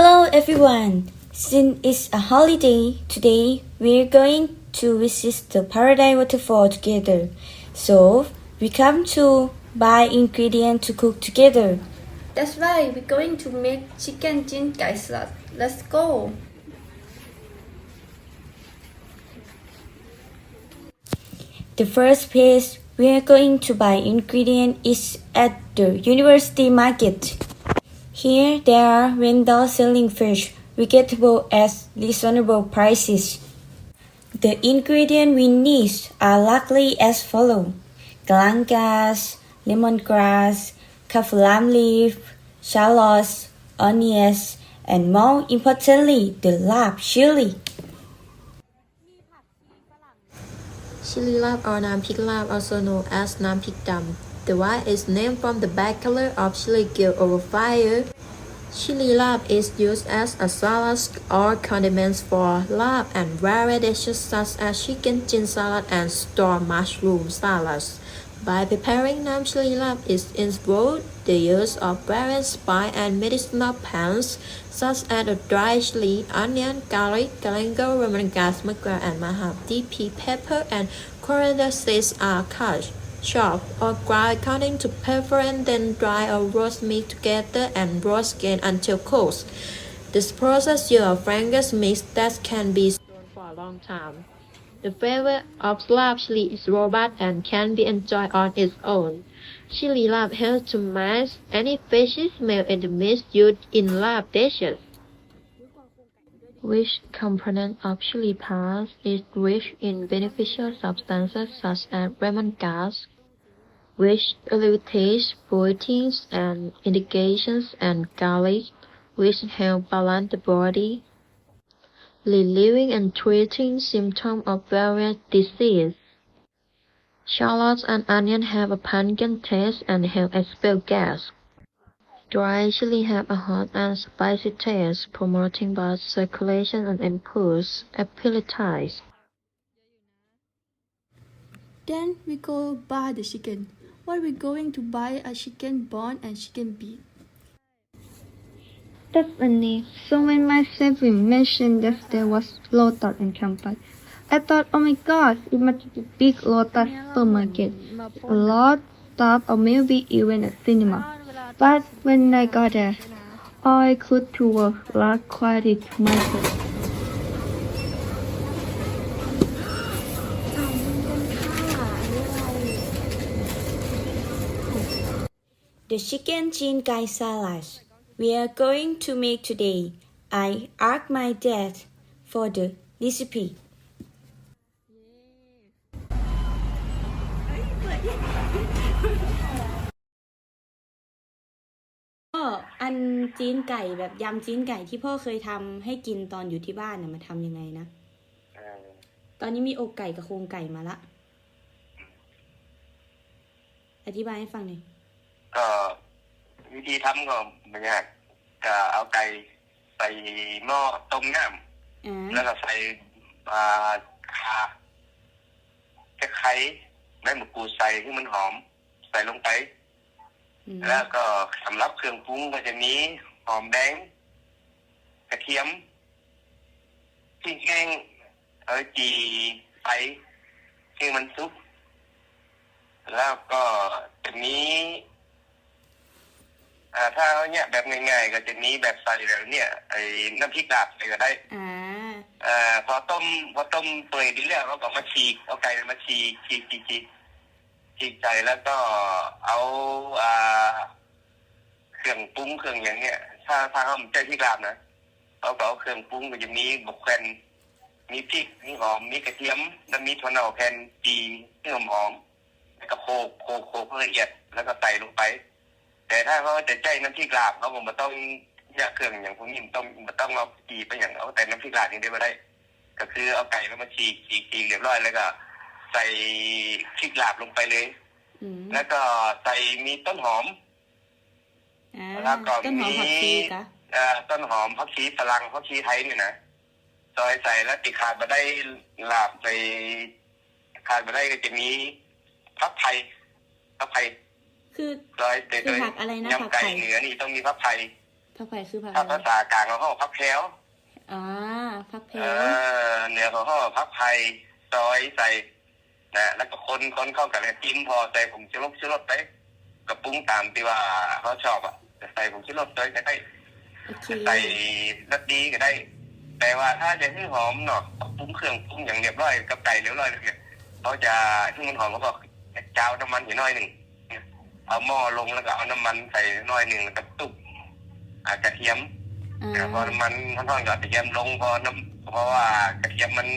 Hello everyone! Since it's a holiday, today we're going to visit the Paradise Waterfall together. So we come to buy ingredients to cook together. That's right, we're going to make chicken jin gai salad. Let's go! The first place we're going to buy ingredients is at the University Market. Here there are vendors selling fresh vegetables at reasonable prices. The ingredients we need are largely as follows: galangas, lemongrass, kaffir lime leaf, shallots, onions, and more importantly, the lab chili. Chili lab or Nam Pik lab, also known as Nam Pik Dam. The white is named from the black color of chili grilled over fire. Chili lab is used as a salad or condiments for lab and various dishes such as chicken jin salad and store mushroom salads. By preparing Nam chili lab is involved the use of various spice and medicinal plants such as the dried chili, onion, garlic, galangal, lemongrass, mugwort, and mahabdi pea pepper and coriander seeds are cut, chopped, or grind according to preference and then dry or roast meat together and roast again until cooked. This process yields a fragrance mix that can be stored for a long time. The flavor of slab chili is robust and can be enjoyed on its own. Chili lab helps to mask any fishy smell in the meat used in lab dishes. Which component of chili paste is rich in beneficial substances such as lemongrass, which alleviates proteins and indications, and garlic, which help balance the body, relieving and treating symptoms of various diseases. Shallots and onions have a pungent taste and help expel gas. Dry chili have a hot and spicy taste, promoting blood circulation and improves appetite. Then we go buy the chicken. What we going to buy a chicken bone and chicken beef. That's funny. So when my sibling mentioned that there was Lotus in campus, I thought, oh my god, it must be a big Lotus supermarket. A lot of stuff or maybe even a cinema. But when I got there, all I could do was laugh quietly to myself. The chicken jin gai salad we are going to make today. I asked my dad for the recipe. ก็อันจีนไก่แบบยำจีนไก่ที่พ่อเคยทำให้กินตอนอยู่ที่บ้านน่ะมาทำยังไงนะตอนนี้มีอกไก่กับโครงไก่มาละอธิบายให้ฟังหน่อยก็วิธีทำก็ไม่ยากก็เอาไก่ใส่หม้อต้มน้ำแล้วก็ใส่ข่าตะไคร้ใบมะกรูดใส่ให้มันหอมใส่ลงไปแล้วก็สำหรับเครื่องปรุงก็จะมีหอมแดงกระเทียมพริกแห้งจีไปให้มันสุกแล้วก็จะมีถ้าเนี่ยแบบง่ายๆก็จะมีแบบใส่แบบเนี่ยไอ้น้ำพริกลาบใส่ก็ได้พอต้มเปื่อยดีแล้วเราก็มาฉีกเอาไก่มาฉีกใส่แล้วก็เอาเครื่องปรุงเครื่องอย่างเนี้ยถ้าเขาใช้พริกลาบนะเราก็เอาเครื่องปรุงก็จะมีบุกแคนมีพริกมีหอมมีกระเทียมแล้วมีถั่วเน่าแผ่นจีที่หอมแล้วก็โขกละเอียดแล้วก็ใส่ลงไปแต่ถ้าเขาจะใจน้ำพริกลาบเขาบอกต้องแยกเครื่องอย่างพวกนี้ต้องเอาจีไปอย่างเอาแต่น้ำพริกลาบอย่างเดียวไม่ได้ก็คือเอาไก่แล้วมาฉีกเรียบร้อยแล้วก็ใส่พริกลาบลงไปเลยแล้วก็ใส่มีต้นหอมแล้วก็มีต้นหอมผักชีฝรั่งผักชีไทยเนี่ยนะซอยใส่แล้วติดขาดมาได้ลาบไปขาดมาได้ก็จะมีผักไทยคือผักอะไรนะผักไทยยำไก่เหนือนี่ต้องมีผักไทย ผักไผ่คือผัก ถ้า อะไร ภาษากลางเขาก็พักแพรว อ่าผักเพล เหนือเขาก็พักไผ่ซอยใส่นะแล้วก็คนเข้ากันจิ้มพอใส่ผงชูรสไปก็ปรุงตามที่ว่าเขาชอบอ่ะจะใส่ผงชูรสเลยก็ได้ โอเค จะใส่รสดีก็ได้ แต่ว่าถ้าจะให้หอมเนาะปรุงเครื่องปรุงอย่างเรียบร้อยกับไก่เรียบร้อยเลยเนี่ยเขาจะให้มันหอมเขาก็เจ้าน้ำมันอยู่น้อยหนึ่งเอาหม้อลงแล้วก็เอาน้ำมันใส่น้อยหนึ่งแล้วก็ตุบกระเทียม พอน้ำมันท่อนๆกับกระเทียมลงเพราะว่ากระเทียมมัน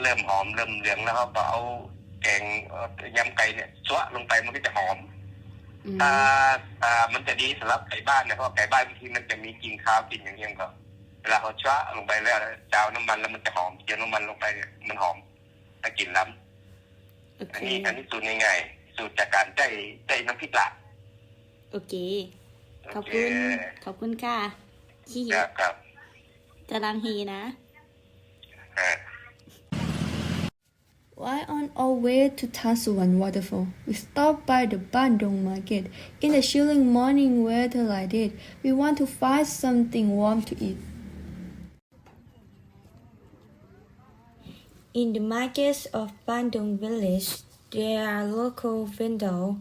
เริ่มหอมเริ่มเหลืองแล้วเขาก็เอาแกงยำไก่เนี่ยชั่วลงไปมันก็จะหอมถ้ามันจะดีสำหรับไก่บ้านเนี่ยเพราะไก่บ้านบางทีมันจะมีกลิ่นคาวกลิ่นอย่างเงี้ยก็เวลาเขาชั่วลงไปแล้วเจ้าน้ำมันแล้วมันจะหอมเจียวน้ำมันลงไปเนี่ยมันหอมถ้ากลิ่นล้ำอันนี้สูตรง่ายๆสูตรจากการใจน้ำพริกละ โอเคขอบคุณค่ะที่ ครับ จะรังฮีนะ While on our way to Tan Suwan Waterfall, we stopped by the Bandung Market. In the chilling morning weather like this, we want to find something warm to eat. In the markets of Bandung village, there are local vendors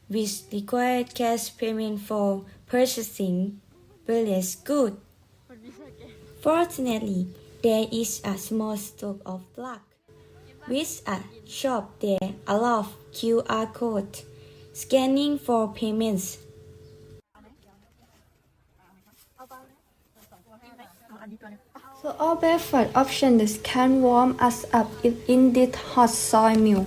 which require cash payment for purchasing village goods. Fortunately, there is a small store of block. With a shop there allows QR code scanning for payments. So our breakfast options can warm us up in this hot soy meal.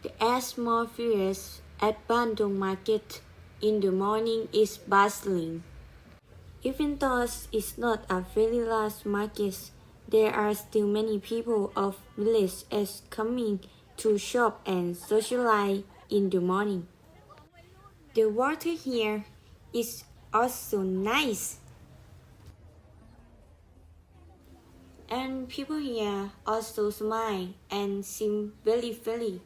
The atmosphere at Bandung Market in the morning is bustling. Even though it's not a very large market, there are still many people of village as coming to shop and socialize in the morning. The water here is also nice. And people here also smile and seem very friendly.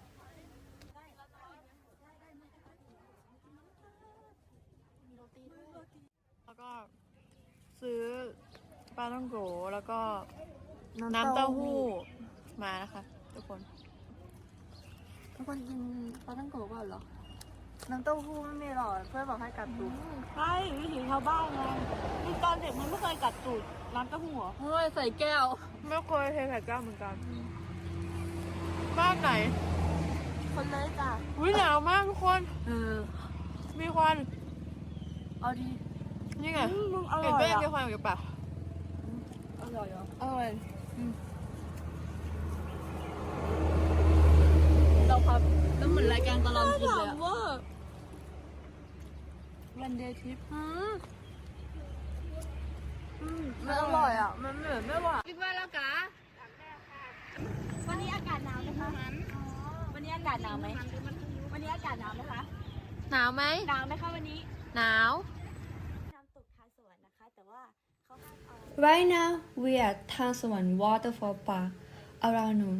แล้วก็ซื้อปลาท่องโกแล้วก็น้ำเต้าหู้มานะคะทุกคน ทุกคนกินปลาท่องโกะเปล่าเหรอ น้ำเต้าหู้ไม่มีหรอเพื่อนบอกให้กัดตูด ใช่วิถีชาวบ้านไงมีตอนเด็กมันไม่เคยกัดตูดน้ำเต้าหู้เหรอ เฮ้ยใส่แก้ว ไม่เคยเทใส่แก้วเหมือนกัน บ้านไหน คนเลยจ้ะ อุ้ยหนาวมากทุกคน มีควัน เอาดี นี่ไง มึงอ เห็ ร่ น อย เป้ง อ่ะ มีควันออกจากปาก อร่อยเหรอ อร่อย เราพับแล้วเหมือนรายการตลอดกินเลย ถาม อะ ว่าวันเดย์ทริป มันอร่อยอ่ะ มันเหมือนไม่หวาน กินไปแล้วกะ วันนี้อากาศหนาวไหมคะวันนี้อากาศหนาวไหมวันนี้อากาศหนาวไหมคะ หนาวไหม หนาวไหมคะวันนี้ หนาว น้ำตกทาสวรรค์นะคะแต่ว่าเขาห้ามเอา Right now we are at Tan Suwan Waterfall Park around noon.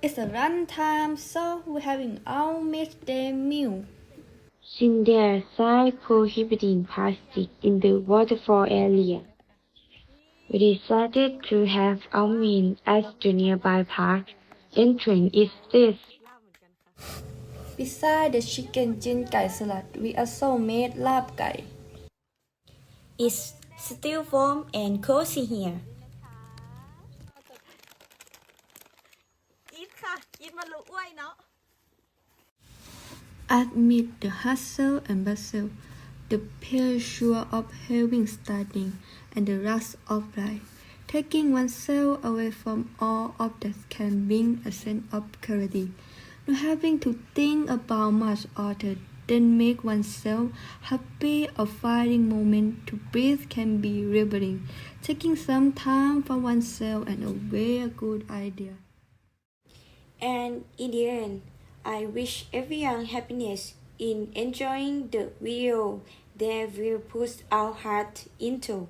It's a run time, so we're having our midday meal. Since there are signs prohibiting plastic in the waterfall area, we decided to have our meal at the nearby park. Entrance is this. Beside the chicken jin gai salad, we also made lap gai. It's still warm and cozy here. อีทค่ะ อีทมันรู้อ้วยเนาะ Amid the hustle and bustle, the pressure of having studying, and the rush of life, taking oneself away from all of that can bring a sense of clarity. Not having to think about much other than make oneself happy or finding moment to breathe can be rewarding. Taking some time for oneself and a very good idea. And in the end, I wish everyone happiness in enjoying the video that we'll put our heart into.